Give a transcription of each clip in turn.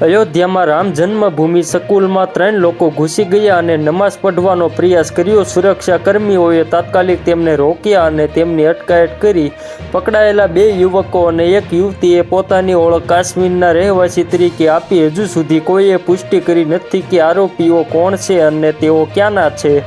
અયોધ્યામાં રામ જન્મભૂમિ સંકુલમાં 3 લોકો ઘૂસી ગયા અને નમાઝ પઢવાનો પ્રયાસ કર્યો। સુરક્ષા કર્મીઓએ તાત્કાલિક તેમને રોક્યા અને તેમની અટકાયત કરી। પકડાયેલા 2 યુવકો અને 1 યુવતીએ પોતાની ઓળખ કાશ્મીરના રહેવાસી તરીકે આપી। હજુ સુધી કોઈએ પુષ્ટિ કરી નથી કે આરોપીઓ કોણ છે અને તેઓ ક્યાંના છે।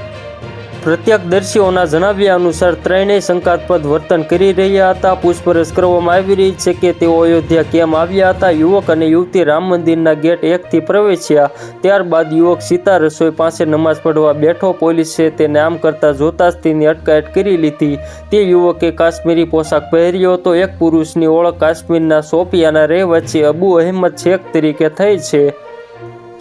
પ્રત્યક્ષદર્શીઓના જણાવ્યા અનુસાર ત્રણેય શંકાસ્પદ વર્તન કરી રહ્યા હતા। પૂછપરછ કરવામાં આવી રહી છે કે તેઓ અયોધ્યા કેમ આવ્યા હતા। યુવક અને યુવતી રામ મંદિરના ગેટ 1 થી પ્રવેશ્યા। ત્યારબાદ યુવક સીતા રસોઈ પાસે નમાઝ પઢવા બેઠો। પોલીસે તેને આમ કરતા જોતા જ તેની અટકાયત કરી લીધી। તે યુવકે કાશ્મીરી પોશાક પહેર્યો હતો। એક પુરુષની ઓળખ કાશ્મીરના શોપિયાના રહેવાસી અબુ અહેમદ શેખ તરીકે થઈ છે।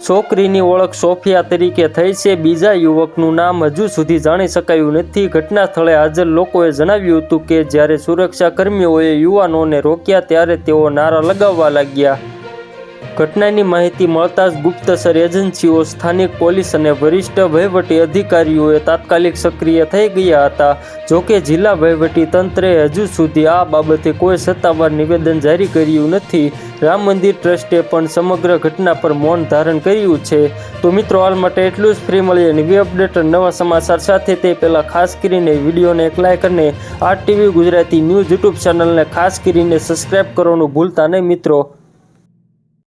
છોકરીની ઓળખ સોફિયા તરીકે થઈ છે। બીજા યુવકનું નામ હજુ સુધી જાણી શકાયું નથી। ઘટના સ્થળે હાજર લોકોએ જણાવ્યું હતું કે જ્યારે સુરક્ષા કર્મીઓએ યુવાનોને રોક્યા ત્યારે તેઓ નારા લગાવવા લાગ્યા। ઘટનાની માહિતી મળતા જ ગુપ્તચર એજન્સીઓ, સ્થાનિક પોલીસ અને વરિષ્ઠ વહીવટી અધિકારીઓએ તાત્કાલિક સક્રિય થઈ ગયા હતા। જોકે જિલ્લા વહીવટી તંત્રે હજુ સુધી આ બાબતે કોઈ સત્તાવાર નિવેદન જારી કર્યું નથી। રામ મંદિર ટ્રસ્ટે પણ સમગ્ર ઘટના પર મૌન ધારણ કર્યું છે। તો મિત્રો, હાલ માટે એટલું જ। ફ્રી મળીએ નવી અપડેટ અને નવા સમાચાર સાથે। તે પહેલાં ખાસ કરીને વિડીયોને એક લાઇક અને RTV ગુજરાતી ન્યૂઝ યુટ્યુબ ચેનલને ખાસ કરીને સબસ્ક્રાઈબ કરવાનું ભૂલતા નહીં મિત્રો।